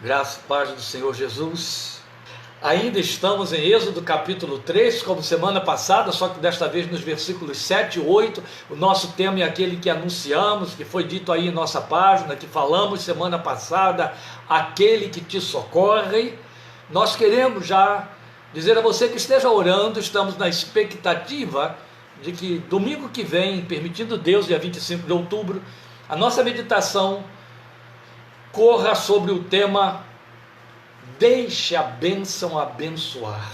Graça e paz do Senhor Jesus. Ainda estamos em Êxodo capítulo 3, como semana passada, só que desta vez nos versículos 7 e 8. O nosso tema é aquele que anunciamos, que foi dito aí em nossa página, que falamos semana passada, aquele que te socorre. Nós queremos já dizer a você que esteja orando, estamos na expectativa de que domingo que vem, permitindo Deus, dia 25 de outubro, a nossa meditação corra sobre o tema Deixe a bênção abençoar.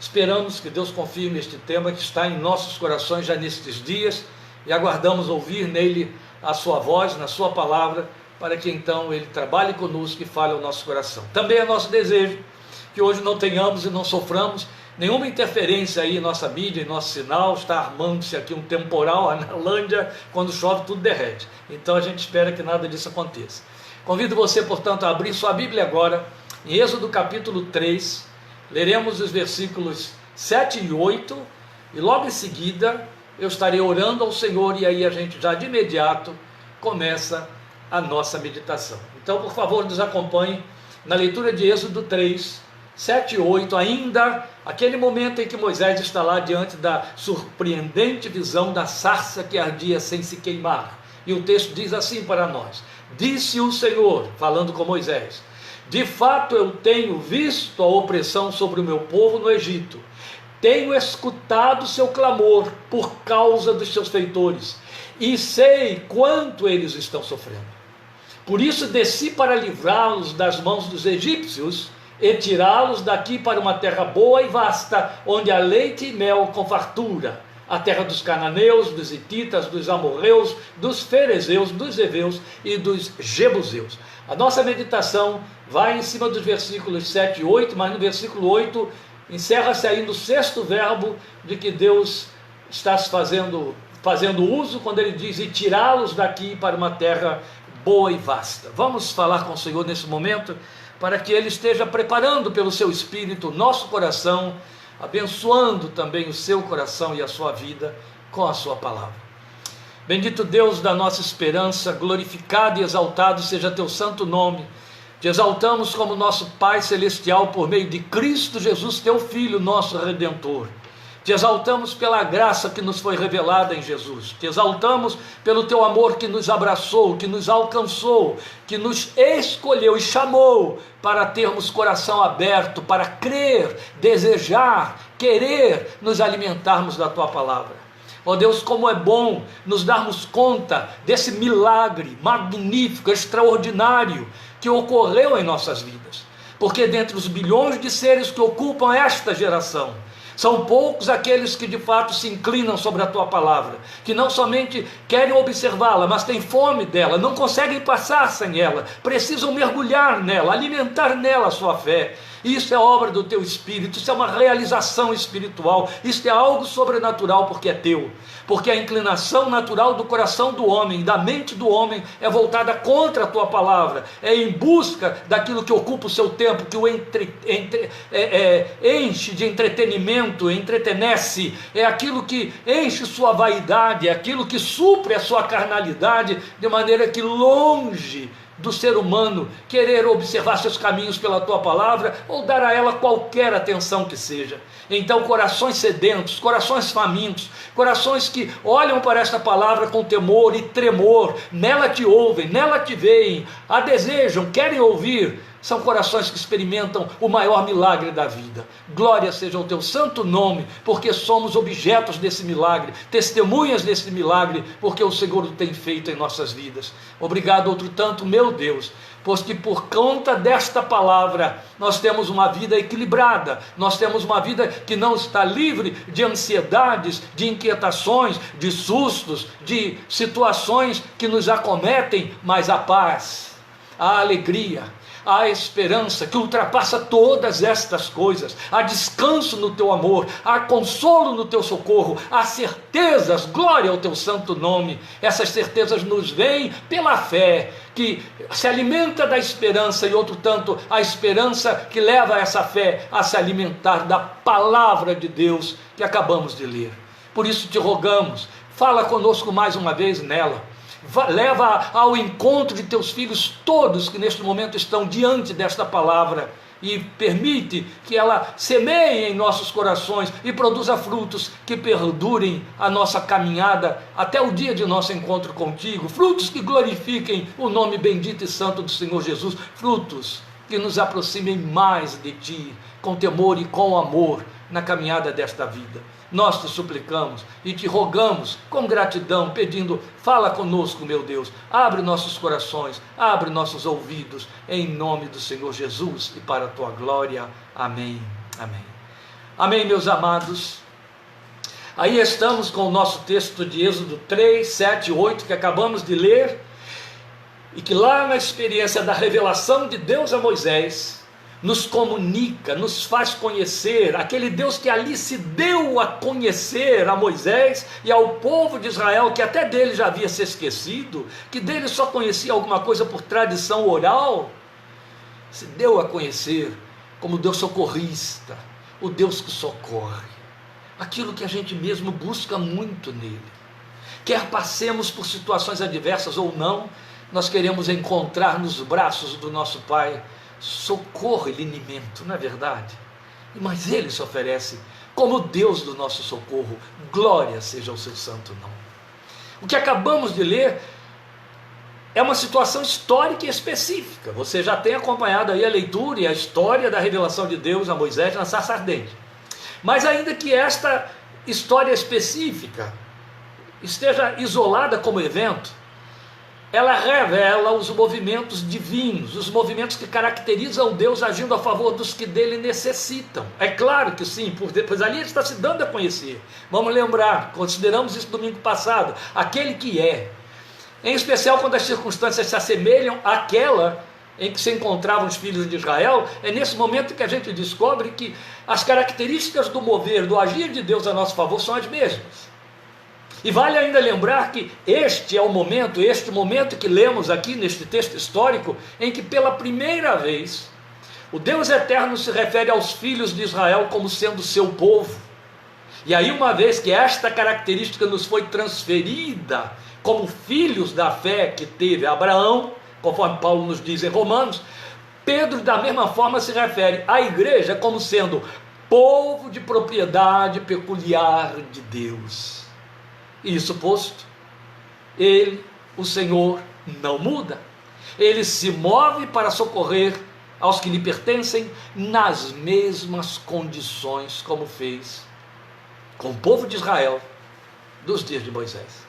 Esperamos que Deus confirme este tema que está em nossos corações já nestes dias e aguardamos ouvir nele a sua voz, na sua palavra, para que então ele trabalhe conosco e fale ao nosso coração. Também é nosso desejo que hoje não tenhamos e não soframos nenhuma interferência aí em nossa mídia, em nosso sinal. Está armando-se aqui um temporal, a Nalândia, quando chove tudo derrete. Então a gente espera que nada disso aconteça. Convido você, portanto, a abrir sua Bíblia agora, em Êxodo capítulo 3, leremos os versículos 7 e 8, e logo em seguida eu estarei orando ao Senhor, e aí a gente já de imediato começa a nossa meditação. Então, por favor, nos acompanhe na leitura de Êxodo 3, 7 e 8, ainda aquele momento em que Moisés está lá diante da surpreendente visão da sarça que ardia sem se queimar. E o texto diz assim para nós: disse o Senhor, falando com Moisés: de fato eu tenho visto a opressão sobre o meu povo no Egito, tenho escutado seu clamor por causa dos seus feitores, e sei quanto eles estão sofrendo. Por isso desci para livrá-los das mãos dos egípcios, e tirá-los daqui para uma terra boa e vasta, onde há leite e mel com fartura, a terra dos cananeus, dos hititas, dos amorreus, dos ferezeus, dos heveus e dos jebuseus. A nossa meditação vai em cima dos versículos 7 e 8, mas no versículo 8 encerra-se ainda o sexto verbo de que Deus está fazendo uso quando ele diz: e tirá-los daqui para uma terra boa e vasta. Vamos falar com o Senhor nesse momento, para que Ele esteja preparando pelo seu Espírito o nosso coração, abençoando também o seu coração e a sua vida com a sua palavra. Bendito Deus da nossa esperança, glorificado e exaltado seja teu santo nome. Te exaltamos como nosso Pai Celestial por meio de Cristo Jesus, teu Filho, nosso Redentor. Te exaltamos pela graça que nos foi revelada em Jesus. Te exaltamos pelo teu amor que nos abraçou, que nos alcançou, que nos escolheu e chamou para termos coração aberto, para crer, desejar, querer nos alimentarmos da tua palavra. Ó Deus, como é bom nos darmos conta desse milagre magnífico, extraordinário que ocorreu em nossas vidas. Porque dentre os bilhões de seres que ocupam esta geração, são poucos aqueles que de fato se inclinam sobre a tua palavra, que não somente querem observá-la, mas têm fome dela, não conseguem passar sem ela, precisam mergulhar nela, alimentar nela a sua fé. Isso é obra do teu Espírito, isso é uma realização espiritual, isso é algo sobrenatural porque é teu. Porque a inclinação natural do coração do homem, da mente do homem, é voltada contra a tua palavra, é em busca daquilo que ocupa o seu tempo, que o enche de entretenimento, entretenece, é aquilo que enche sua vaidade, é aquilo que supre a sua carnalidade, de maneira que longe do ser humano querer observar seus caminhos pela tua palavra ou dar a ela qualquer atenção que seja. Então corações sedentos, corações famintos, corações que olham para esta palavra com temor e tremor, nela te ouvem, nela te veem, a desejam, querem ouvir, são corações que experimentam o maior milagre da vida. Glória seja o teu santo nome, porque somos objetos desse milagre, testemunhas desse milagre, porque o Senhor o tem feito em nossas vidas. Obrigado outro tanto, meu Deus, pois que por conta desta palavra nós temos uma vida equilibrada, nós temos uma vida que não está livre de ansiedades, de inquietações, de sustos, de situações que nos acometem, mas a paz, a alegria, há esperança que ultrapassa todas estas coisas, há descanso no teu amor, há consolo no teu socorro, há certezas, glória ao teu santo nome. Essas certezas nos vêm pela fé, que se alimenta da esperança, e outro tanto a esperança que leva essa fé a se alimentar da palavra de Deus que acabamos de ler. Por isso te rogamos, fala conosco mais uma vez nela. leva ao encontro de teus filhos todos que neste momento estão diante desta palavra e permite que ela semeie em nossos corações e produza frutos que perdurem a nossa caminhada até o dia de nosso encontro contigo, frutos que glorifiquem o nome bendito e santo do Senhor Jesus, frutos que nos aproximem mais de Ti, com temor e com amor na caminhada desta vida. Nós te suplicamos e te rogamos com gratidão, pedindo, fala conosco, meu Deus, abre nossos corações, abre nossos ouvidos, em nome do Senhor Jesus e para a tua glória. Amém, amém. Amém, meus amados. Aí estamos com o nosso texto de Êxodo 3, 7 e 8, que acabamos de ler, e que lá na experiência da revelação de Deus a Moisés, nos comunica, nos faz conhecer aquele Deus que ali se deu a conhecer a Moisés e ao povo de Israel, que até dele já havia se esquecido, que dele só conhecia alguma coisa por tradição oral, se deu a conhecer como Deus socorrista, o Deus que socorre, aquilo que a gente mesmo busca muito nele. Quer passemos por situações adversas ou não, nós queremos encontrar nos braços do nosso Pai socorro e linimento, não é verdade? Mas Ele se oferece como Deus do nosso socorro. Glória seja o seu santo nome. O que acabamos de ler é uma situação histórica e específica. Você já tem acompanhado aí a leitura e a história da revelação de Deus a Moisés na sarça ardente. Mas ainda que esta história específica esteja isolada como evento, ela revela os movimentos divinos, os movimentos que caracterizam Deus agindo a favor dos que dele necessitam. É claro que sim, pois ali ele está se dando a conhecer. Vamos lembrar, consideramos isso domingo passado, aquele que é. Em especial quando as circunstâncias se assemelham àquela em que se encontravam os filhos de Israel, é nesse momento que a gente descobre que as características do mover, do agir de Deus a nosso favor são as mesmas. E vale ainda lembrar que este momento que lemos aqui neste texto histórico, em que pela primeira vez o Deus eterno se refere aos filhos de Israel como sendo seu povo. E aí, uma vez que esta característica nos foi transferida como filhos da fé que teve Abraão, conforme Paulo nos diz em Romanos, Pedro da mesma forma se refere à igreja como sendo povo de propriedade peculiar de Deus. Isso posto, ele, o Senhor, não muda. Ele se move para socorrer aos que lhe pertencem nas mesmas condições como fez com o povo de Israel dos dias de Moisés.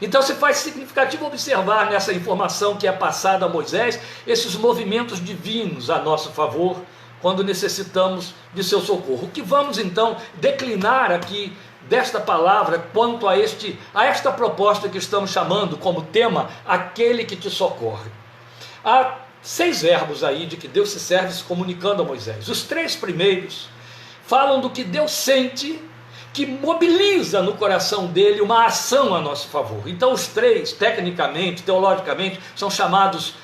Então se faz significativo observar nessa informação que é passada a Moisés esses movimentos divinos a nosso favor quando necessitamos de seu socorro. O que vamos então declinar aqui desta palavra quanto a esta proposta que estamos chamando como tema, aquele que te socorre. Há 6 verbos aí de que Deus se serve se comunicando a Moisés. Os 3 primeiros falam do que Deus sente, que mobiliza no coração dele uma ação a nosso favor. Então os 3, tecnicamente, teologicamente, são chamados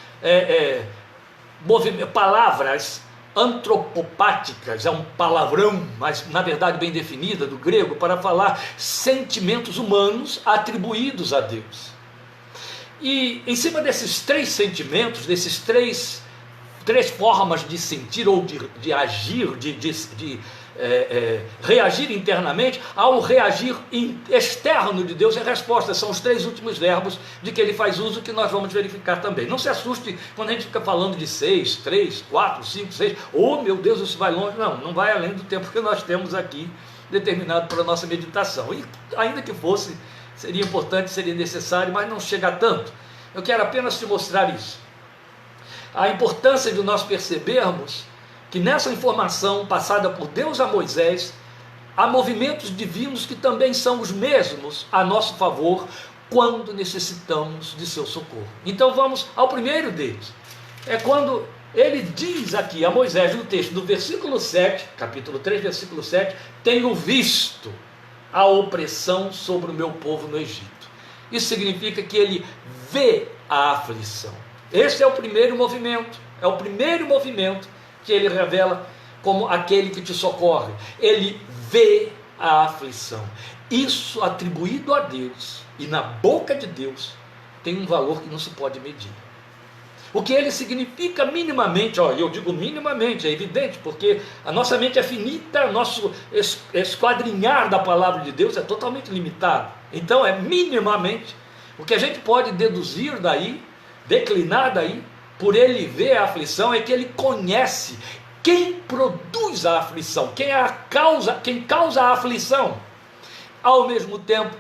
palavras antropopáticas, é um palavrão, mas na verdade bem definida, do grego, para falar sentimentos humanos atribuídos a Deus. E em cima desses 3 sentimentos, desses três formas de sentir ou de agir, de reagir internamente, há um reagir externo de Deus em resposta. São os 3 últimos verbos de que ele faz uso, que nós vamos verificar também. Não se assuste quando a gente fica falando de 6, 3, 4, 5, 6, oh meu Deus, isso vai longe. Não vai além do tempo que nós temos aqui determinado para a nossa meditação. E ainda que fosse, seria importante, seria necessário, mas não chega a tanto. Eu quero apenas te mostrar isso. A importância de nós percebermos que nessa informação passada por Deus a Moisés, há movimentos divinos que também são os mesmos a nosso favor quando necessitamos de seu socorro. Então vamos ao primeiro deles. É quando ele diz aqui a Moisés, no texto do versículo 7, capítulo 3, versículo 7, tenho visto a opressão sobre o meu povo no Egito. Isso significa que ele vê a aflição. Esse é o primeiro movimento, que ele revela como aquele que te socorre. Ele vê a aflição. Isso atribuído a Deus e na boca de Deus tem um valor que não se pode medir. O que ele significa minimamente, eu digo minimamente, é evidente, porque a nossa mente é finita, nosso esquadrinhar da palavra de Deus é totalmente limitado. Então é minimamente o que a gente pode deduzir daí, declinar daí, por ele ver a aflição, é que ele conhece quem produz a aflição, quem causa a aflição, ao mesmo tempo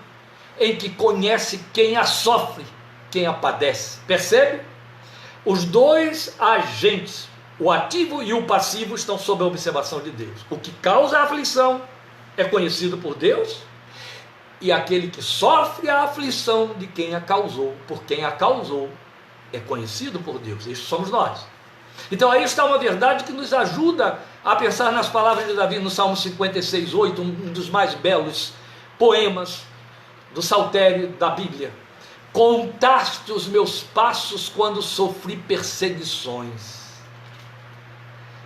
em que conhece quem a sofre, quem a padece. Percebe? Os dois agentes, o ativo e o passivo, estão sob a observação de Deus. O que causa a aflição é conhecido por Deus, e aquele que sofre a aflição de quem a causou, por quem a causou, é conhecido por Deus. Isso somos nós. Então aí está uma verdade que nos ajuda a pensar nas palavras de Davi no Salmo 56:8, um dos mais belos poemas do saltério da Bíblia. Contaste os meus passos quando sofri perseguições.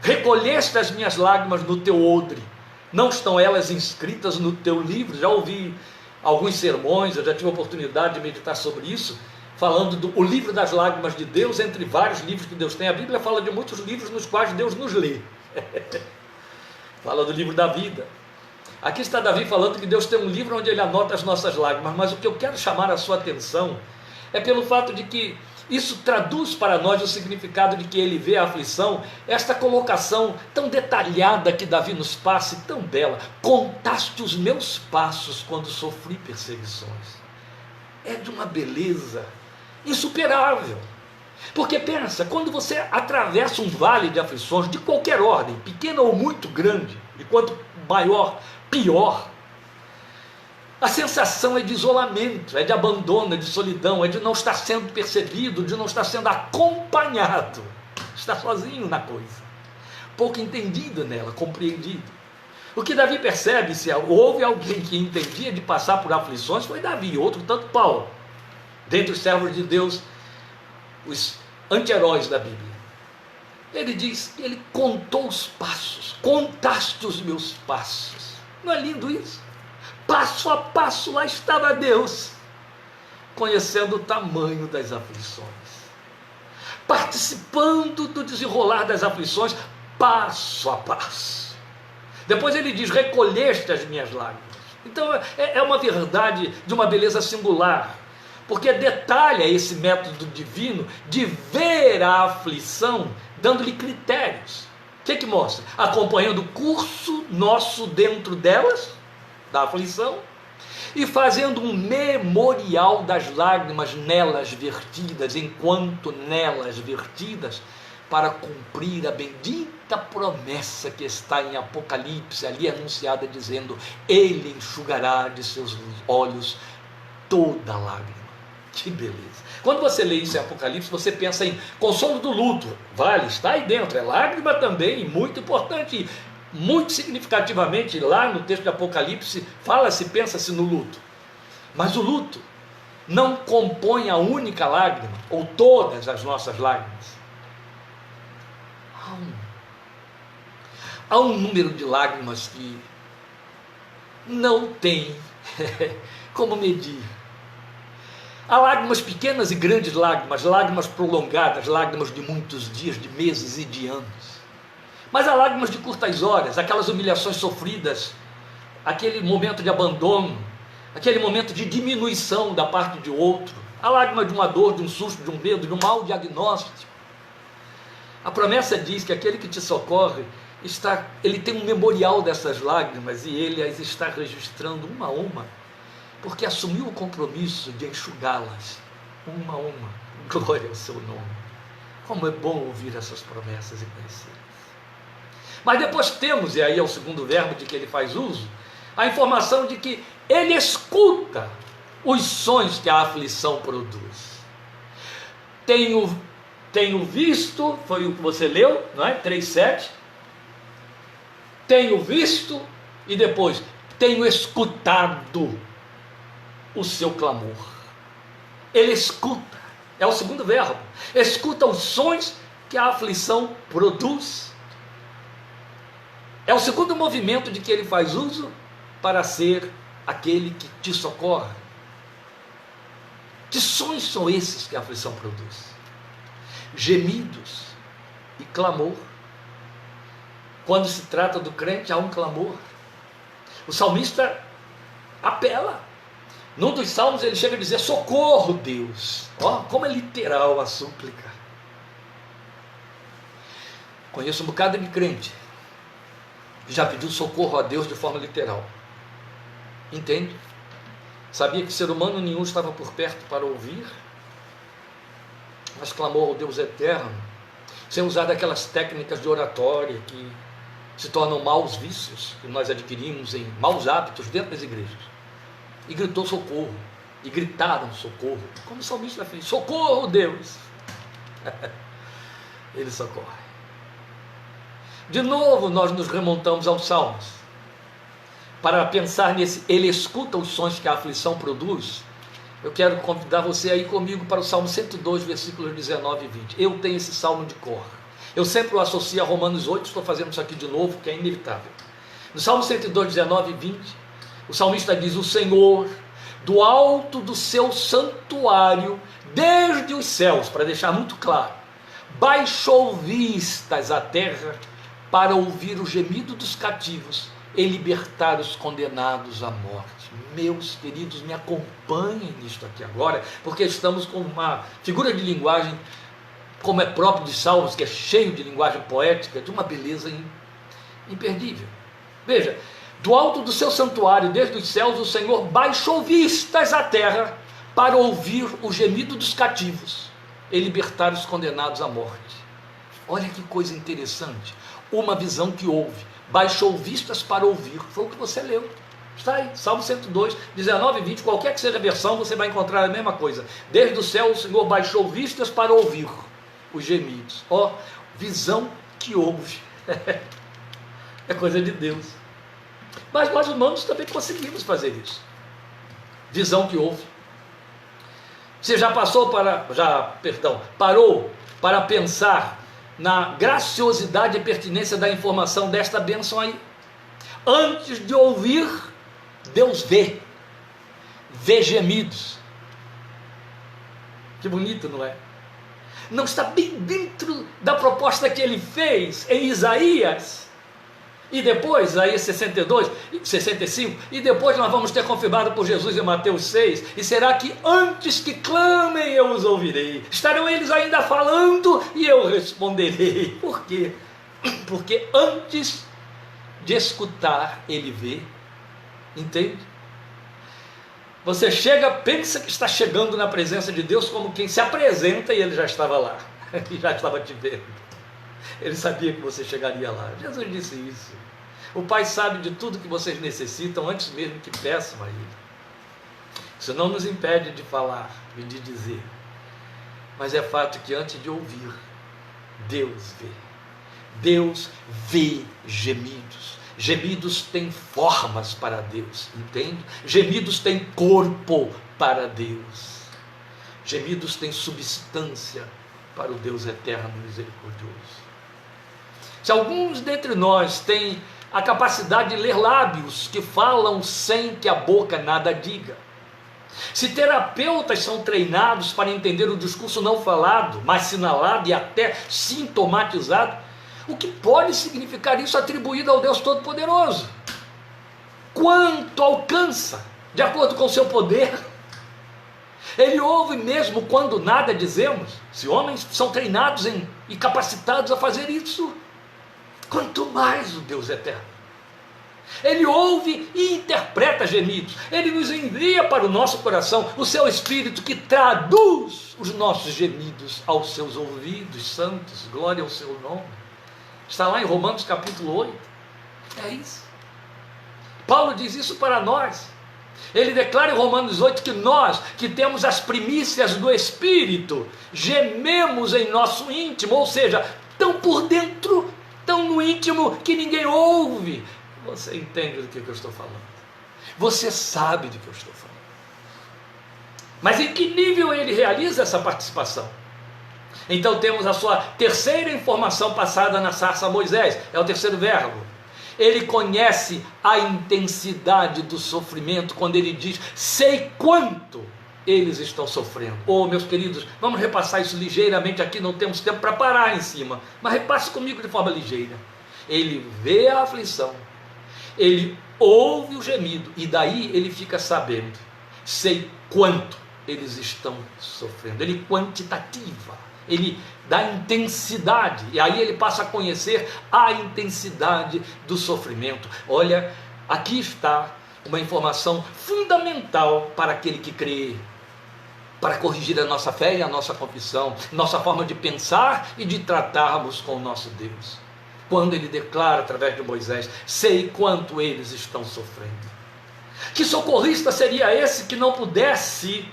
Recolheste as minhas lágrimas no teu odre. Não estão elas inscritas no teu livro? Já ouvi alguns sermões, eu já tive a oportunidade de meditar sobre isso, falando do livro das lágrimas de Deus, entre vários livros que Deus tem. A Bíblia fala de muitos livros nos quais Deus nos lê. Fala do livro da vida. Aqui está Davi falando que Deus tem um livro onde ele anota as nossas lágrimas, mas o que eu quero chamar a sua atenção é pelo fato de que isso traduz para nós o significado de que ele vê a aflição, esta colocação tão detalhada que Davi nos passa e tão bela. Contaste os meus passos quando sofri perseguições. É de uma beleza insuperável. Porque pensa, quando você atravessa um vale de aflições de qualquer ordem, pequena ou muito grande, e quanto maior, pior, a sensação é de isolamento, é de abandono, é de solidão, é de não estar sendo percebido, de não estar sendo acompanhado, estar sozinho na coisa, pouco entendido nela, compreendido. O que Davi percebe, se houve alguém que entendia de passar por aflições, foi Davi, outro tanto Paulo, dentre os servos de Deus, os anti-heróis da Bíblia. Ele diz que ele contou os passos, contaste os meus passos. Não é lindo isso? Passo a passo lá estava Deus, conhecendo o tamanho das aflições, participando do desenrolar das aflições, passo a passo. Depois ele diz, recolheste as minhas lágrimas. Então é uma verdade de uma beleza singular, porque detalha esse método divino de ver a aflição, dando-lhe critérios. O que mostra? Acompanhando o curso nosso dentro delas, da aflição, e fazendo um memorial das lágrimas nelas vertidas, enquanto nelas vertidas, para cumprir a bendita promessa que está em Apocalipse, ali anunciada, dizendo, ele enxugará de seus olhos toda lágrima. Que beleza! Quando você lê isso em Apocalipse, você pensa em consolo do luto, vale, está aí dentro, é lágrima também, muito importante, muito significativamente, lá no texto de Apocalipse, fala-se, pensa-se no luto, mas o luto não compõe a única lágrima, ou todas as nossas lágrimas. Há um número de lágrimas que não tem como medir. Há lágrimas pequenas e grandes lágrimas, lágrimas prolongadas, lágrimas de muitos dias, de meses e de anos. Mas há lágrimas de curtas horas, aquelas humilhações sofridas, aquele momento de abandono, aquele momento de diminuição da parte de outro, a lágrima de uma dor, de um susto, de um medo, de um mau diagnóstico. A promessa diz que aquele que te socorre, ele tem um memorial dessas lágrimas e ele as está registrando uma a uma, porque assumiu o compromisso de enxugá-las, uma a uma. Glória ao seu nome. Como é bom ouvir essas promessas e conhecê-las. Mas depois temos, e aí é o segundo verbo de que ele faz uso, a informação de que ele escuta os sons que a aflição produz. Tenho visto, foi o que você leu, não é? 3:7. Tenho visto e depois tenho escutado o seu clamor. Ele escuta, é o segundo verbo, escuta os sons que a aflição produz. É o segundo movimento de que ele faz uso para ser aquele que te socorre. Que sons são esses que a aflição produz? Gemidos e clamor. Quando se trata do crente, há um clamor. O salmista apela. Num dos salmos ele chega a dizer: socorro, Deus. Ó, como é literal a súplica. Conheço um bocado de crente que já pediu socorro a Deus de forma literal. Entende? Sabia que ser humano nenhum estava por perto para ouvir, mas clamou ao Deus eterno, sem usar aquelas técnicas de oratória que se tornam maus vícios, que nós adquirimos em maus hábitos dentro das igrejas. E gritou socorro, e gritaram socorro, como o salmista fez: socorro, Deus. Ele socorre. De novo nós nos remontamos aos salmos, para pensar nesse ele escuta os sons que a aflição produz. Eu quero convidar você a ir comigo para o Salmo 102, versículos 19 e 20. Eu tenho esse salmo de cor. Eu sempre o associo a Romanos 8, estou fazendo isso aqui de novo, que é inevitável. No Salmo 102, 19 e 20, o salmista diz: o Senhor, do alto do seu santuário, desde os céus, para deixar muito claro, baixou vistas à terra para ouvir o gemido dos cativos e libertar os condenados à morte. Meus queridos, me acompanhem nisto aqui agora, porque estamos com uma figura de linguagem, como é próprio de Salmos, que é cheio de linguagem poética, de uma beleza imperdível. Veja: do alto do seu santuário, desde os céus, o Senhor baixou vistas à terra para ouvir o gemido dos cativos e libertar os condenados à morte. Olha que coisa interessante, uma visão que houve, baixou vistas para ouvir, foi o que você leu, está aí, Salmo 102, 19 e 20, qualquer que seja a versão, você vai encontrar a mesma coisa. Desde o céu o Senhor baixou vistas para ouvir os gemidos. Ó, visão que houve. É coisa de Deus. Mas nós humanos também conseguimos fazer isso. Visão que houve. Você já parou para pensar na graciosidade e pertinência da informação desta bênção aí? Antes de ouvir, Deus vê gemidos. Que bonito, não é? Não está bem dentro da proposta que ele fez em Isaías, e depois, Isaías 62, 65, e depois nós vamos ter confirmado por Jesus em Mateus 6, e será que antes que clamem eu os ouvirei, estarão eles ainda falando e eu responderei. Por quê? Porque antes de escutar ele vê, entende? Você chega, pensa que está chegando na presença de Deus como quem se apresenta, e ele já estava lá, e já estava te vendo. Ele sabia que você chegaria lá. Jesus disse isso. O Pai sabe de tudo que vocês necessitam antes mesmo que peçam a Ele. Isso não nos impede de falar e de dizer, mas é fato que antes de ouvir, Deus vê. Deus vê gemidos. Gemidos têm formas para Deus, entende? Gemidos têm corpo para Deus. Gemidos têm substância para o Deus eterno e misericordioso. Se alguns dentre nós têm a capacidade de ler lábios que falam sem que a boca nada diga, se terapeutas são treinados para entender o discurso não falado, mas sinalado e até sintomatizado, o que pode significar isso atribuído ao Deus Todo-Poderoso? Quanto alcança, de acordo com o seu poder? Ele ouve mesmo quando nada dizemos. Se homens são treinados e capacitados a fazer isso, quanto mais o Deus eterno. Ele ouve e interpreta gemidos. Ele nos envia para o nosso coração o seu Espírito, que traduz os nossos gemidos aos seus ouvidos santos. Glória ao seu nome. Está lá em Romanos capítulo 8. É isso. Paulo diz isso para nós. Ele declara em Romanos 8 que nós, que temos as primícias do Espírito, gememos em nosso íntimo, ou seja, tão por dentro, tão no íntimo, que ninguém ouve. Você entende do que eu estou falando? Você sabe do que eu estou falando. Mas em que nível ele realiza essa participação? Então temos a sua terceira informação passada na sarça a Moisés, é o terceiro verbo. Ele conhece a intensidade do sofrimento quando ele diz: sei quanto eles estão sofrendo. Oh, meus queridos, vamos repassar isso ligeiramente aqui, não temos tempo para parar em cima, mas repasse comigo de forma ligeira. Ele vê a aflição, ele ouve o gemido, e daí ele fica sabendo, sei quanto eles estão sofrendo. Ele quantitativa, ele dá intensidade, e aí ele passa a conhecer a intensidade do sofrimento. Olha, aqui está uma informação fundamental para aquele que crê, para corrigir a nossa fé e a nossa confissão, nossa forma de pensar e de tratarmos com o nosso Deus. Quando ele declara através de Moisés, sei quanto eles estão sofrendo. Que socorrista seria esse que não pudesse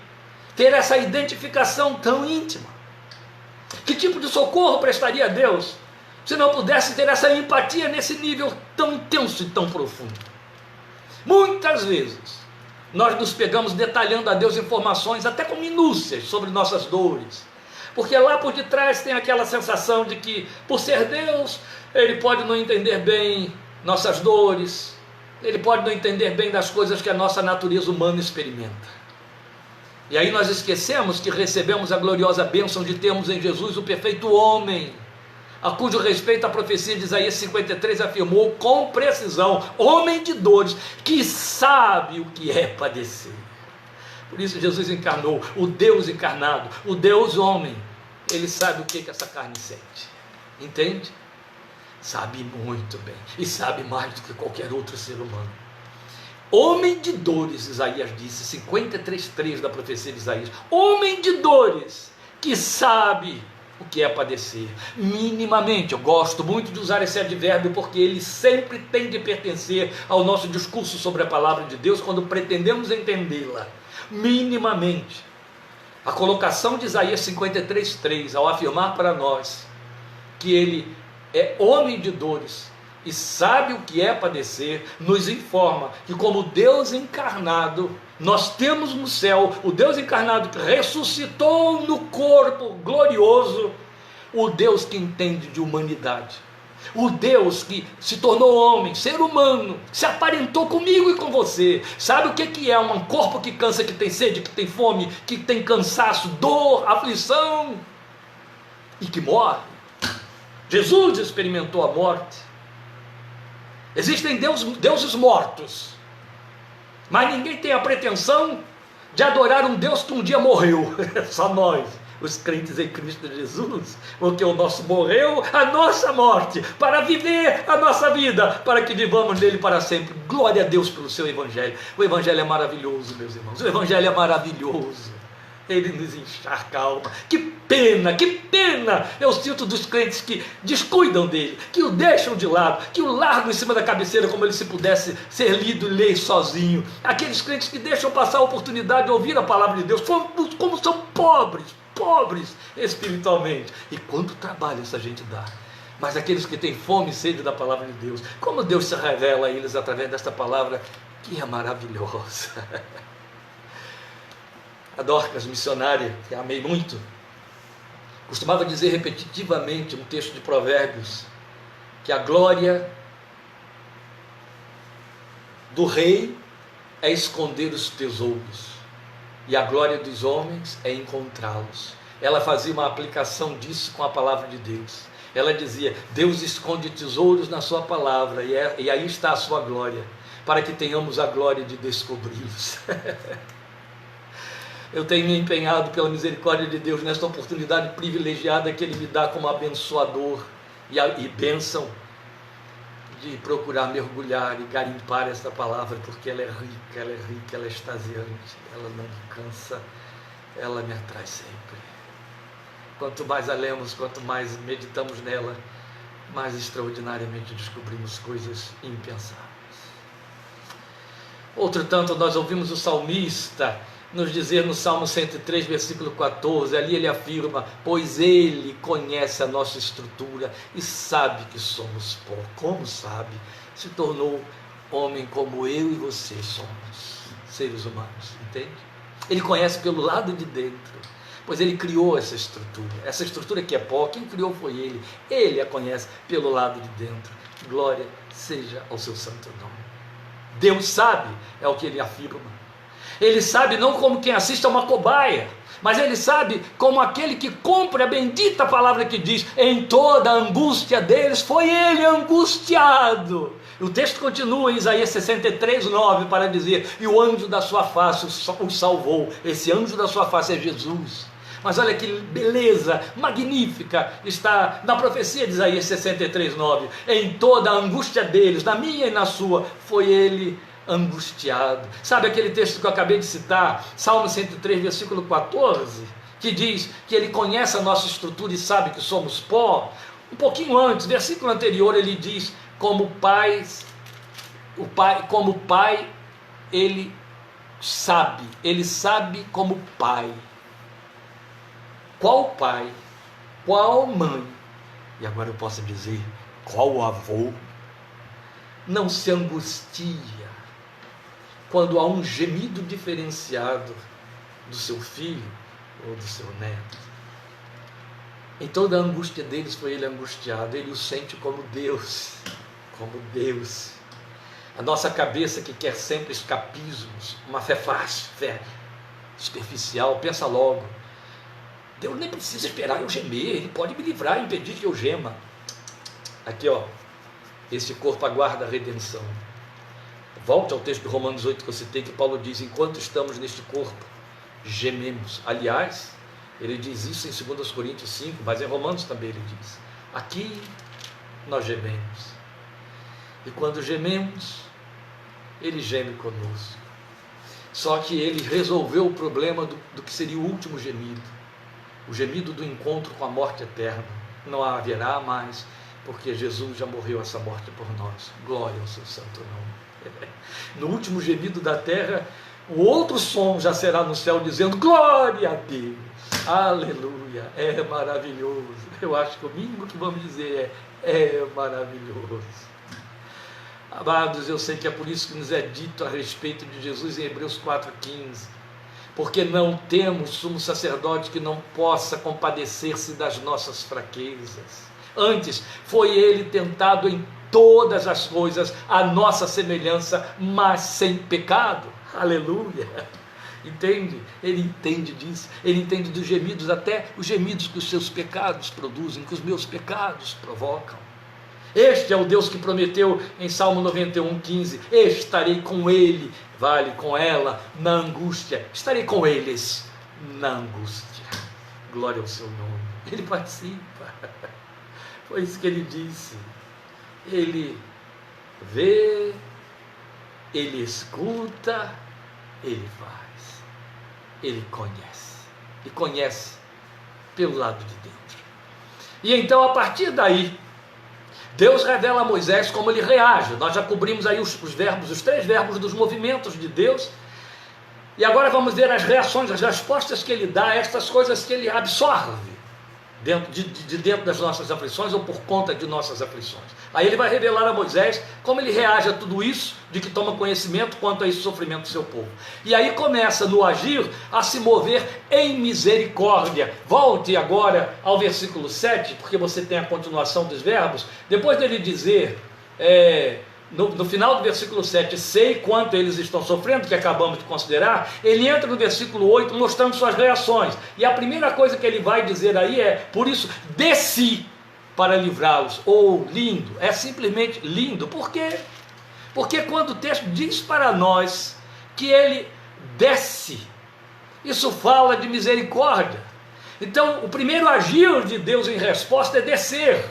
ter essa identificação tão íntima? Que tipo de socorro prestaria a Deus se não pudesse ter essa empatia nesse nível tão intenso e tão profundo? Muitas vezes nós nos pegamos detalhando a Deus informações até com minúcias sobre nossas dores, porque lá por detrás tem aquela sensação de que, por ser Deus, Ele pode não entender bem nossas dores, Ele pode não entender bem das coisas que a nossa natureza humana experimenta. E aí nós esquecemos que recebemos a gloriosa bênção de termos em Jesus o perfeito homem, a cujo respeito a profecia de Isaías 53 afirmou com precisão, homem de dores, que sabe o que é padecer. Por isso Jesus encarnou, o Deus encarnado, o Deus homem, ele sabe o que essa carne sente, entende? Sabe muito bem, e sabe mais do que qualquer outro ser humano. Homem de dores, Isaías disse, 53:3 da profecia de Isaías, homem de dores, que sabe o que é padecer, minimamente. Eu gosto muito de usar esse advérbio, porque ele sempre tem de pertencer ao nosso discurso sobre a palavra de Deus, quando pretendemos entendê-la, minimamente. A colocação de Isaías 53:3, ao afirmar para nós que ele é homem de dores e sabe o que é padecer, nos informa que, como Deus encarnado, nós temos no céu o Deus encarnado que ressuscitou no corpo glorioso, o Deus que entende de humanidade, o Deus que se tornou homem, ser humano, se aparentou comigo e com você. Sabe o que é um corpo que cansa, que tem sede, que tem fome, que tem cansaço, dor, aflição e que morre? Jesus experimentou a morte. Existem deuses mortos, mas ninguém tem a pretensão de adorar um Deus que um dia morreu. Só nós, os crentes em Cristo Jesus, porque o nosso morreu a nossa morte, para viver a nossa vida, para que vivamos nele para sempre. Glória a Deus pelo seu Evangelho. O Evangelho é maravilhoso, meus irmãos, o Evangelho é maravilhoso. Ele nos encharca a alma. Que pena eu sinto dos crentes que descuidam dele, que o deixam de lado, que o largam em cima da cabeceira como ele se pudesse ser lido e ler sozinho. Aqueles crentes que deixam passar a oportunidade de ouvir a palavra de Deus, como são pobres espiritualmente. E quanto trabalho essa gente dá. Mas aqueles que têm fome e sede da palavra de Deus, como Deus se revela a eles através desta palavra, que é maravilhosa. A Dorcas, missionária, que amei muito, costumava dizer repetitivamente um texto de Provérbios, que a glória do rei é esconder os tesouros, e a glória dos homens é encontrá-los. Ela fazia uma aplicação disso com a palavra de Deus. Ela dizia, Deus esconde tesouros na sua palavra, e aí está a sua glória, para que tenhamos a glória de descobri-los. Eu tenho me empenhado pela misericórdia de Deus nesta oportunidade privilegiada que Ele me dá como abençoador e bênção, de procurar mergulhar e garimpar esta palavra, porque ela é rica, ela é extasiante, ela não me cansa, ela me atrai sempre. Quanto mais a lemos, quanto mais meditamos nela, mais extraordinariamente descobrimos coisas impensáveis. Outro tanto, nós ouvimos o salmista nos dizer no Salmo 103, versículo 14, ali ele afirma, pois ele conhece a nossa estrutura e sabe que somos pó. Como sabe? Se tornou homem como eu e você somos, seres humanos, entende? Ele conhece pelo lado de dentro, pois ele criou essa estrutura que é pó, quem criou foi ele a conhece pelo lado de dentro. Glória seja ao seu santo nome. Deus sabe, é o que ele afirma. Ele sabe não como quem assiste a uma cobaia, mas ele sabe como aquele que cumpre a bendita palavra que diz: em toda a angústia deles foi ele angustiado. O texto continua em Isaías 63:9 para dizer: e o anjo da sua face os salvou. Esse anjo da sua face é Jesus. Mas olha que beleza magnífica está na profecia de Isaías 63:9. Em toda a angústia deles, na minha e na sua, foi ele angustiado. Sabe aquele texto que eu acabei de citar, Salmo 103, versículo 14, que diz que ele conhece a nossa estrutura e sabe que somos pó? Um pouquinho antes, versículo anterior, ele diz: como pai, ele sabe como pai. Qual pai, qual mãe, e agora eu posso dizer, qual avô, não se angustia quando há um gemido diferenciado do seu filho ou do seu neto? Em toda a angústia deles foi ele angustiado. Ele o sente como Deus, como Deus. A nossa cabeça, que quer sempre escapismos, uma fé fácil, fé superficial, pensa logo: Deus nem precisa esperar eu gemer, Ele pode me livrar e impedir que eu gema. Aqui, ó, esse corpo aguarda a redenção. Volte ao texto de Romanos 8 que eu citei, que Paulo diz: enquanto estamos neste corpo, gememos. Aliás, ele diz isso em 2 Coríntios 5, mas em Romanos também ele diz: aqui nós gememos. E quando gememos, ele geme conosco. Só que ele resolveu o problema do que seria o último gemido, o gemido do encontro com a morte eterna. Não haverá mais, porque Jesus já morreu essa morte por nós. Glória ao seu santo nome. No último gemido da terra, o outro som já será no céu dizendo: glória a Deus, aleluia, é maravilhoso. Eu acho que o mínimo que vamos dizer é maravilhoso. Amados, eu sei que é por isso que nos é dito a respeito de Jesus em Hebreus 4,15, porque não temos sumo sacerdote que não possa compadecer-se das nossas fraquezas. Antes, foi ele tentado em todas as coisas, a nossa semelhança, mas sem pecado. Aleluia! Entende? Ele entende disso. Ele entende dos gemidos, até os gemidos que os seus pecados produzem, que os meus pecados provocam. Este é o Deus que prometeu em Salmo 91,15: estarei com ele, vale, com ela, na angústia. Estarei com eles na angústia. Glória ao seu nome. Ele participa. Foi isso que ele disse. Ele vê, ele escuta, ele faz, ele conhece, e conhece pelo lado de dentro. E então, a partir daí, Deus revela a Moisés como ele reage. Nós já cobrimos aí os verbos, os 3 verbos dos movimentos de Deus, e agora vamos ver as reações, as respostas que ele dá a estas coisas que ele absorve dentro das nossas aflições, ou por conta de nossas aflições. Aí ele vai revelar a Moisés como ele reage a tudo isso, de que toma conhecimento quanto a esse sofrimento do seu povo. E aí começa no agir a se mover em misericórdia. Volte agora ao versículo 7, porque você tem a continuação dos verbos. Depois dele dizer, no final do versículo 7, sei quanto eles estão sofrendo, que acabamos de considerar, ele entra no versículo 8 mostrando suas reações. E a primeira coisa que ele vai dizer aí é: por isso desci para livrá-los. Ou lindo, é simplesmente lindo. Por quê? Porque quando o texto diz para nós que ele desce, isso fala de misericórdia. Então o primeiro agir de Deus em resposta é descer.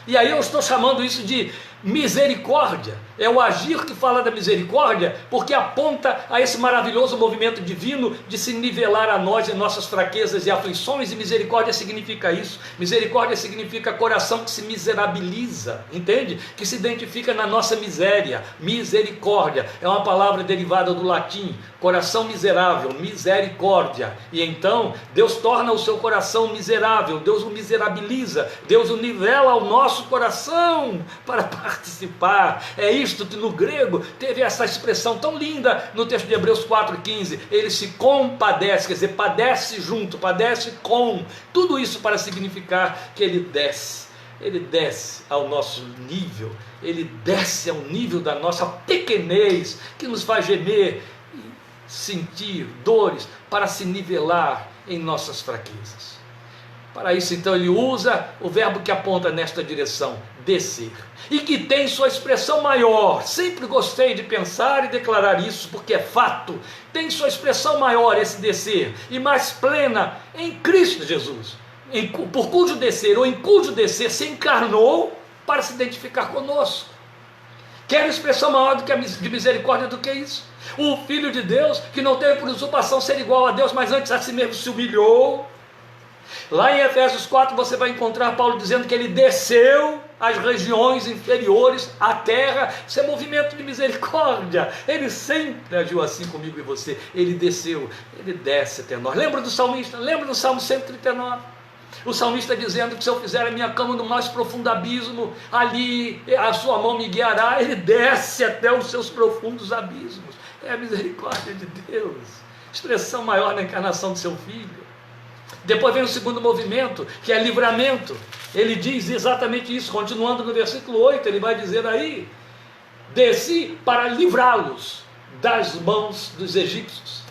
E aí eu estou chamando isso de misericórdia. É o agir que fala da misericórdia, porque aponta a esse maravilhoso movimento divino de se nivelar a nós em nossas fraquezas e aflições. E misericórdia significa isso. Misericórdia significa coração que se miserabiliza, entende? Que se identifica na nossa miséria. Misericórdia é uma palavra derivada do latim, coração miserável, misericórdia. E então Deus torna o seu coração miserável, Deus o miserabiliza, Deus o nivela ao nosso coração para participar. É isto que no grego teve essa expressão tão linda no texto de Hebreus 4,15. Ele se compadece, quer dizer, padece junto, padece com. Tudo isso para significar que ele desce ao nosso nível, ele desce ao nível da nossa pequenez, que nos faz gemer sentir dores, para se nivelar em nossas fraquezas. Para isso, então, ele usa o verbo que aponta nesta direção, descer, e que tem sua expressão maior. Sempre gostei de pensar e declarar isso, porque é fato. Tem sua expressão maior esse descer, e mais plena em Cristo Jesus, por cujo descer, ou em cujo descer, se encarnou para se identificar conosco. Quer expressão maior do que de misericórdia do que isso? O Filho de Deus, que não teve por usurpação ser igual a Deus, mas antes a si mesmo se humilhou. Lá em Efésios 4 você vai encontrar Paulo dizendo que ele desceu às regiões inferiores, à terra. Isso é movimento de misericórdia. Ele sempre agiu assim comigo e você. Ele desceu, ele desce até nós. Lembra do salmista? Lembra do Salmo 139? O salmista dizendo que se eu fizer a minha cama no mais profundo abismo, ali a sua mão me guiará. Ele desce até os seus profundos abismos. É a misericórdia de Deus. Expressão maior na encarnação do seu Filho. Depois vem o segundo movimento, que é livramento. Ele diz exatamente isso, continuando no versículo 8, ele vai dizer aí: desci para livrá-los das mãos dos egípcios.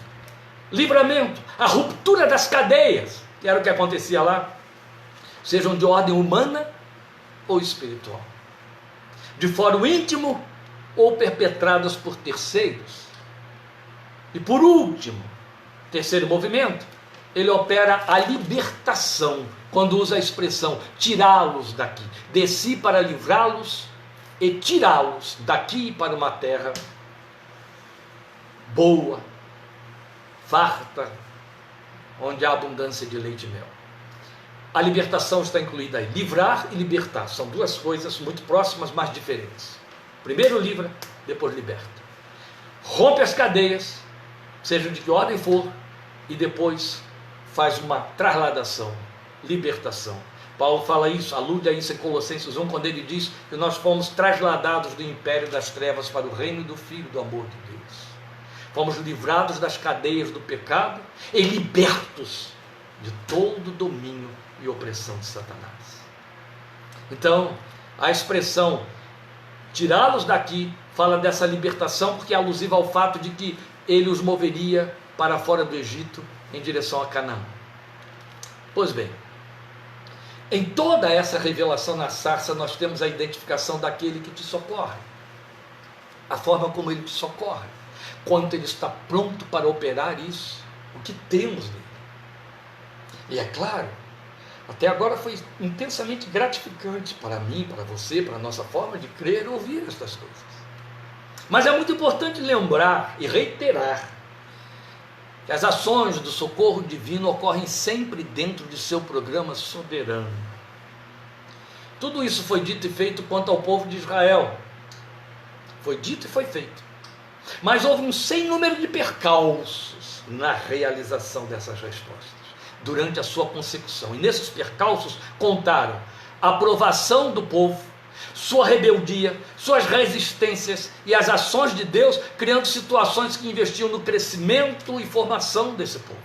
Livramento, a ruptura das cadeias, que era o que acontecia lá, sejam de ordem humana ou espiritual, de fórum íntimo ou perpetradas por terceiros. E por último, terceiro movimento, ele opera a libertação, quando usa a expressão tirá-los daqui. Desci para livrá-los e tirá-los daqui para uma terra boa, farta, onde há abundância de leite e mel. A libertação está incluída aí. Livrar e libertar são duas coisas muito próximas, mas diferentes. Primeiro livra, depois liberta. Rompe as cadeias, seja de que ordem for, e depois faz uma trasladação, libertação. Paulo fala isso, alude a isso em Colossenses 1, quando ele diz que nós fomos trasladados do império das trevas para o reino do Filho do amor de Deus. Fomos livrados das cadeias do pecado e libertos de todo domínio e opressão de Satanás. Então, a expressão tirá-los daqui fala dessa libertação, porque é alusiva ao fato de que ele os moveria para fora do Egito, em direção a Canaã. Pois bem, em toda essa revelação na sarça, nós temos a identificação daquele que te socorre, a forma como ele te socorre, quanto ele está pronto para operar isso, o que temos nele. E é claro, até agora foi intensamente gratificante para mim, para você, para a nossa forma de crer e ouvir estas coisas. Mas é muito importante lembrar e reiterar que as ações do socorro divino ocorrem sempre dentro de seu programa soberano. Tudo isso foi dito e feito quanto ao povo de Israel. Foi dito e foi feito. Mas houve um sem número de percalços na realização dessas respostas, durante a sua consecução. E nesses percalços contaram a aprovação do povo, sua rebeldia, suas resistências e as ações de Deus, criando situações que investiam no crescimento e formação desse povo.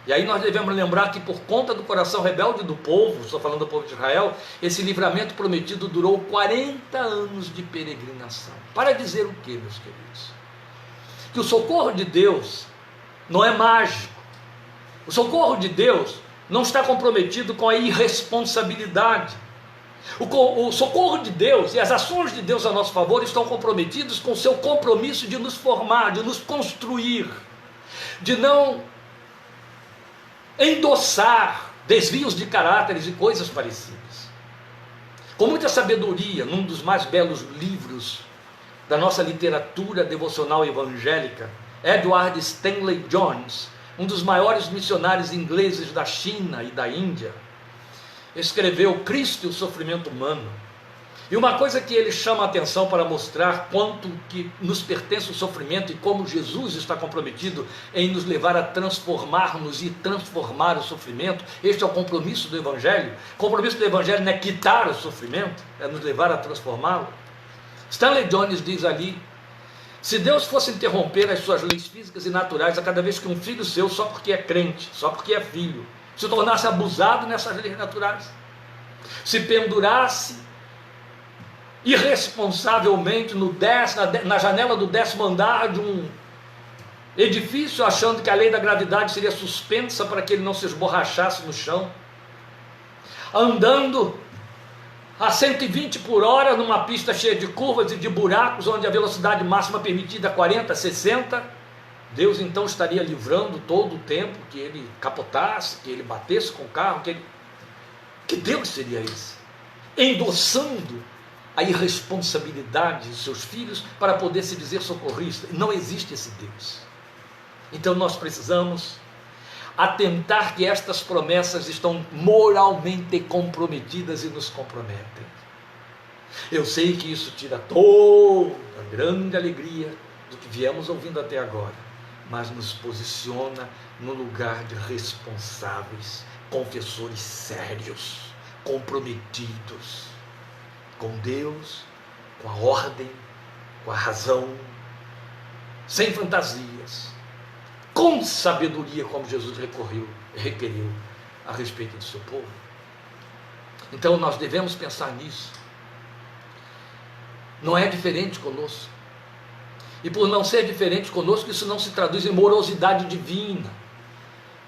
E aí nós devemos lembrar que por conta do coração rebelde do povo, estou falando do povo de Israel, esse livramento prometido durou 40 anos de peregrinação. Para dizer o que, meus queridos? Que o socorro de Deus não é mágico. O socorro de Deus não está comprometido com a irresponsabilidade. O socorro de Deus e as ações de Deus a nosso favor estão comprometidos com o seu compromisso de nos formar, de nos construir, de não endossar desvios de caráteres e coisas parecidas. Com muita sabedoria, num dos mais belos livros da nossa literatura devocional evangélica, Edward Stanley Jones, um dos maiores missionários ingleses da China e da Índia, escreveu Cristo e o Sofrimento Humano. E uma coisa que ele chama a atenção para mostrar quanto que nos pertence o sofrimento e como Jesus está comprometido em nos levar a transformar-nos e transformar o sofrimento. Este é o compromisso do Evangelho. O compromisso do Evangelho não é quitar o sofrimento, é nos levar a transformá-lo. Stanley Jones diz ali: se Deus fosse interromper as suas leis físicas e naturais a cada vez que um filho seu, só porque é crente, só porque é filho, se tornasse abusado nessas leis naturais, se pendurasse irresponsavelmente na janela do 10º andar de um edifício achando que a lei da gravidade seria suspensa para que ele não se esborrachasse no chão, andando a 120 por hora numa pista cheia de curvas e de buracos, onde a velocidade máxima permitida é 40, 60, Deus então estaria livrando todo o tempo que ele capotasse, que ele batesse com o carro, que Deus seria esse? Endossando a irresponsabilidade de seus filhos para poder se dizer socorrista. Não existe esse Deus. Então nós precisamos atentar que estas promessas estão moralmente comprometidas e nos comprometem. Eu sei que isso tira toda a grande alegria do que viemos ouvindo até agora, mas nos posiciona no lugar de responsáveis, confessores sérios, comprometidos com Deus, com a ordem, com a razão, sem fantasias, com sabedoria, como Jesus requeriu a respeito do seu povo. Então nós devemos pensar nisso. Não é diferente conosco. E por não ser diferente conosco, isso não se traduz em morosidade divina,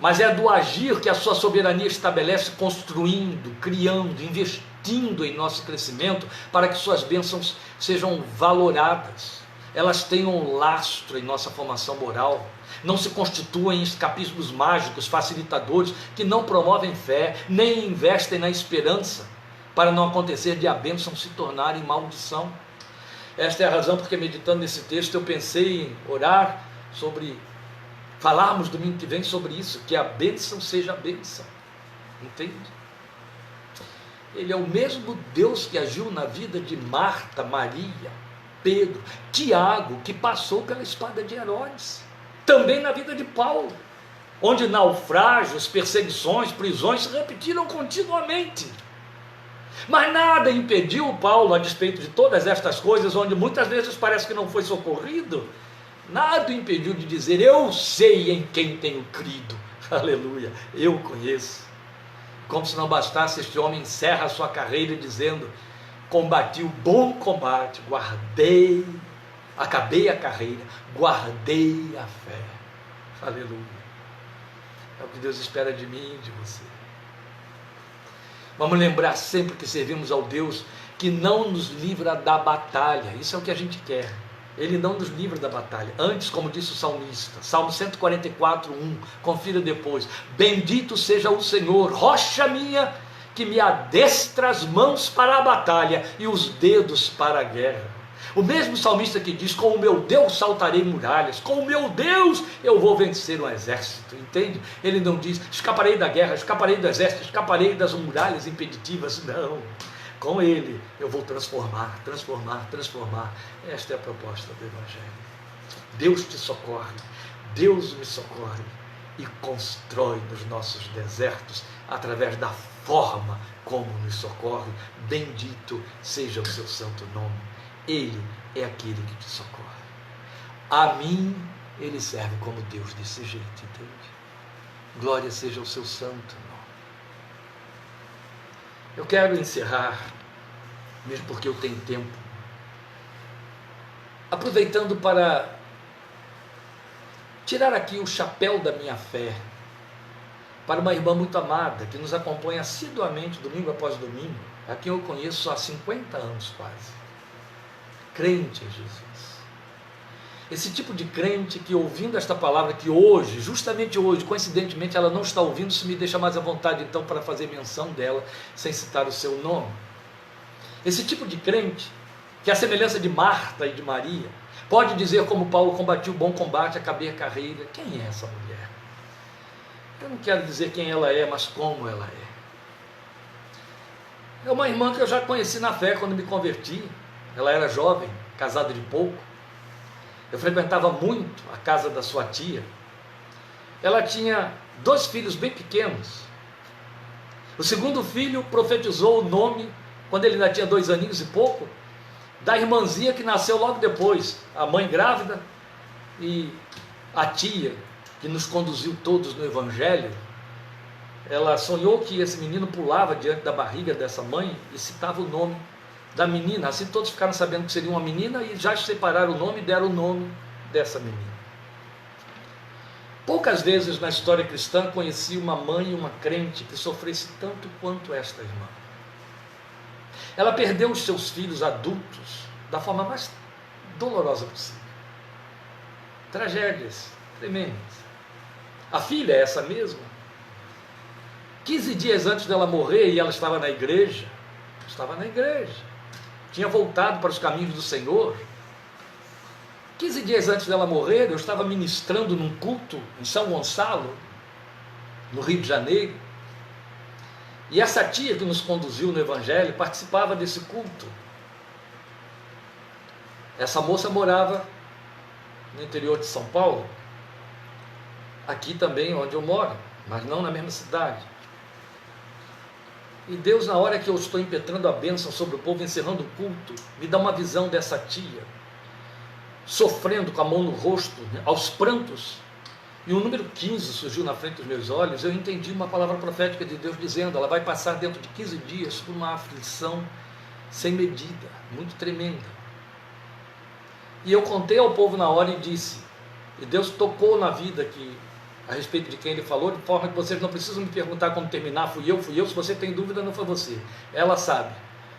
mas é do agir que a sua soberania estabelece, construindo, criando, investindo em nosso crescimento, para que suas bênçãos sejam valoradas, elas tenham lastro em nossa formação moral, não se constituem escapismos mágicos, facilitadores, que não promovem fé, nem investem na esperança, para não acontecer de a bênção se tornar em maldição. Esta é a razão porque, meditando nesse texto, eu pensei em orar sobre, falarmos domingo que vem sobre isso, que a bênção seja a bênção, entende? Ele é o mesmo Deus que agiu na vida de Marta, Maria, Pedro, Tiago, que passou pela espada de Herodes, também na vida de Paulo, onde naufrágios, perseguições, prisões se repetiram continuamente. Mas nada impediu Paulo, a despeito de todas estas coisas, onde muitas vezes parece que não foi socorrido, nada o impediu de dizer: eu sei em quem tenho crido, aleluia, eu o conheço. Como se não bastasse, este homem encerra a sua carreira dizendo: combati o bom combate, acabei a carreira, guardei a fé, aleluia. É o que Deus espera de mim e de você. Vamos lembrar sempre que servimos ao Deus que não nos livra da batalha. Isso é o que a gente quer. Ele não nos livra da batalha. Antes, como disse o salmista, Salmo 144, 1, confira depois: bendito seja o Senhor, rocha minha, que me adestra as mãos para a batalha e os dedos para a guerra. O mesmo salmista que diz: com o meu Deus saltarei muralhas, com o meu Deus eu vou vencer um exército, entende? Ele não diz: escaparei da guerra, escaparei do exército, escaparei das muralhas impeditivas, não. Com ele eu vou transformar. Esta é a proposta do Evangelho. Deus te socorre, Deus me socorre e constrói nos nossos desertos através da forma como nos socorre. Bendito seja o seu santo nome. Ele é aquele que te socorre. A mim ele serve como Deus desse jeito, entende? Glória seja o seu santo nome. Eu quero encerrar, mesmo porque eu tenho tempo, aproveitando para tirar aqui o chapéu da minha fé para uma irmã muito amada, que nos acompanha assiduamente, domingo após domingo, a quem eu conheço há 50 anos quase. Crente em Jesus. Esse tipo de crente que, ouvindo esta palavra, que hoje, justamente hoje, coincidentemente ela não está ouvindo, isso me deixa mais à vontade então para fazer menção dela, sem citar o seu nome. Esse tipo de crente, que à semelhança de Marta e de Maria, pode dizer como Paulo: combati o bom combate, acabei a carreira. Quem é essa mulher? Eu não quero dizer quem ela é, mas como ela é. É uma irmã que eu já conheci na fé quando me converti. Ela era jovem, casada de pouco. Eu frequentava muito a casa da sua tia. Ela tinha 2 filhos bem pequenos. O segundo filho profetizou o nome, quando ele ainda tinha 2 aninhos e pouco, da irmãzinha que nasceu logo depois, a mãe grávida e a tia, que nos conduziu todos no Evangelho. Ela sonhou que esse menino pulava diante da barriga dessa mãe e citava o nome da menina. Assim todos ficaram sabendo que seria uma menina e já separaram o nome e deram o nome dessa menina. Poucas vezes na história cristã conheci uma mãe e uma crente que sofresse tanto quanto esta irmã. Ela perdeu os seus filhos adultos da forma mais dolorosa possível. Tragédias tremendas. A filha é essa mesma. 15 dias antes dela morrer, e ela estava na igreja, tinha voltado para os caminhos do Senhor. 15 dias antes dela morrer, eu estava ministrando num culto em São Gonçalo, no Rio de Janeiro, e essa tia que nos conduziu no Evangelho participava desse culto. Essa moça morava no interior de São Paulo, aqui também onde eu moro, mas não na mesma cidade. E Deus, na hora que eu estou impetrando a bênção sobre o povo, encerrando o culto, me dá uma visão dessa tia, sofrendo com a mão no rosto, aos prantos, e o número 15 surgiu na frente dos meus olhos. Eu entendi uma palavra profética de Deus dizendo: ela vai passar dentro de 15 dias por uma aflição sem medida, muito tremenda. E eu contei ao povo na hora e disse, e Deus tocou na vida a respeito de quem Ele falou, de forma que vocês não precisam me perguntar quando terminar, fui eu, se você tem dúvida, não foi você, ela sabe,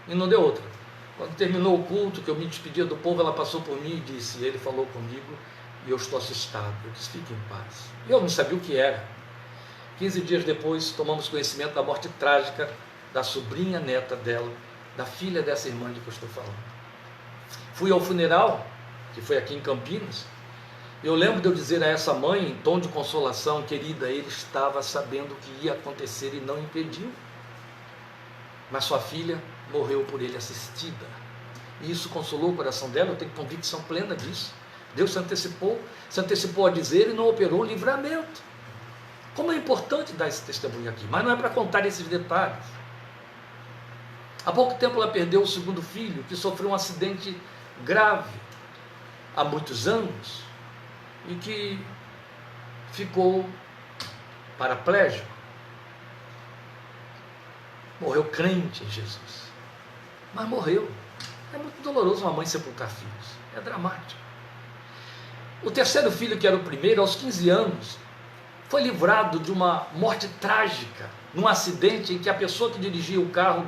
e não deu outra. Quando terminou o culto, que eu me despedia do povo, ela passou por mim e disse: Ele falou comigo e eu estou assustado. Eu disse: fique em paz. Eu não sabia o que era. 15 dias depois, tomamos conhecimento da morte trágica da sobrinha neta dela, da filha dessa irmã de que eu estou falando. Fui ao funeral, que foi aqui em Campinas. Eu lembro de eu dizer a essa mãe, em tom de consolação: querida, ele estava sabendo o que ia acontecer e não impediu. Mas sua filha morreu por ele assistida. E isso consolou o coração dela, eu tenho convicção plena disso. Deus se antecipou a dizer e não operou o livramento. Como é importante dar esse testemunho aqui, mas não é para contar esses detalhes. Há pouco tempo ela perdeu o segundo filho, que sofreu um acidente grave há muitos anos e que ficou paraplégico. Morreu crente em Jesus, mas morreu. É muito doloroso uma mãe sepultar filhos, é dramático. O terceiro filho, que era o primeiro, aos 15 anos, foi livrado de uma morte trágica, num acidente em que a pessoa que dirigia o carro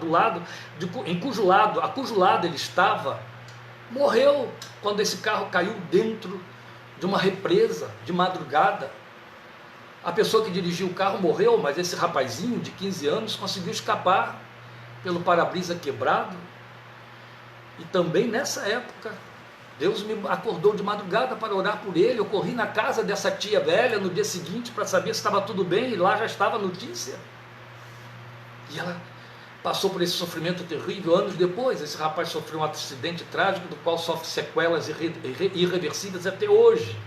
a cujo lado ele estava, morreu quando esse carro caiu dentro de uma represa de madrugada. A pessoa que dirigia o carro morreu, mas esse rapazinho de 15 anos conseguiu escapar pelo para-brisa quebrado. E também nessa época, Deus me acordou de madrugada para orar por ele. Eu corri na casa dessa tia velha no dia seguinte para saber se estava tudo bem, e lá já estava a notícia. E ela passou por esse sofrimento terrível. Anos depois, esse rapaz sofreu um acidente trágico, do qual sofre sequelas irreversíveis até hoje.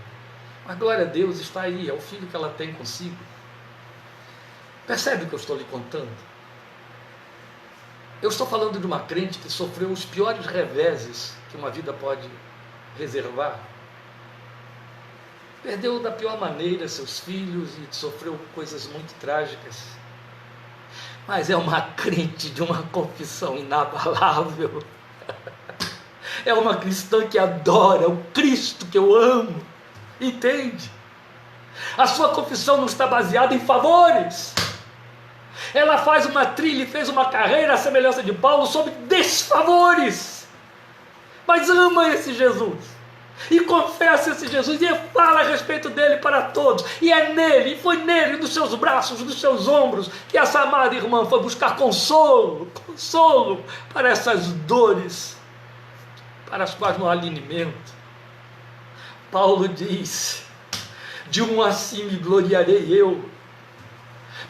Mas glória a Deus, está aí, é o filho que ela tem consigo. Percebe o que eu estou lhe contando? Eu estou falando de uma crente que sofreu os piores reveses que uma vida pode reservar. Perdeu da pior maneira seus filhos e sofreu coisas muito trágicas. Mas é uma crente de uma confissão inabalável. É uma cristã que adora o Cristo que eu amo. Entende? A sua confissão não está baseada em favores. Ela faz uma trilha e fez uma carreira à semelhança de Paulo sobre desfavores. Mas ama esse Jesus. E confessa esse Jesus e fala a respeito dele para todos. E é nele, e foi nele, nos seus braços, nos seus ombros, que essa amada irmã foi buscar consolo para essas dores, para as quais não há alinimento. Paulo diz: de um assim me gloriarei eu.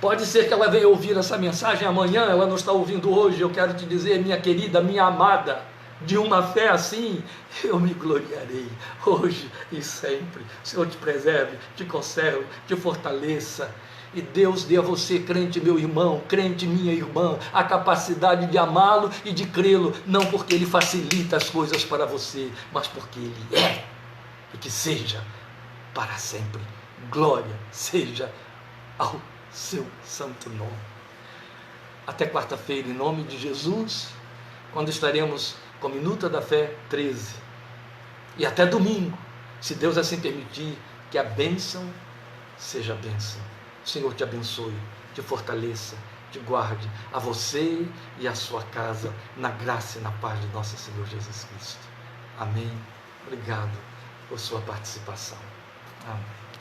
Pode ser que ela venha ouvir essa mensagem amanhã, ela não está ouvindo hoje. Eu quero te dizer, minha querida, minha amada, de uma fé assim, eu me gloriarei, hoje e sempre. O Senhor te preserve, te conserve, te fortaleça. E Deus dê a você, crente meu irmão, crente minha irmã, a capacidade de amá-lo e de crê-lo, não porque Ele facilita as coisas para você, mas porque Ele é. E que seja para sempre. Glória seja ao seu santo nome. Até quarta-feira, em nome de Jesus, quando estaremos com a Minuta da Fé 13. E até domingo, se Deus assim permitir, que a bênção seja bênção. O Senhor te abençoe, te fortaleça, te guarde, a você e a sua casa, na graça e na paz de nosso Senhor Jesus Cristo. Amém. Obrigado por sua participação. Amém.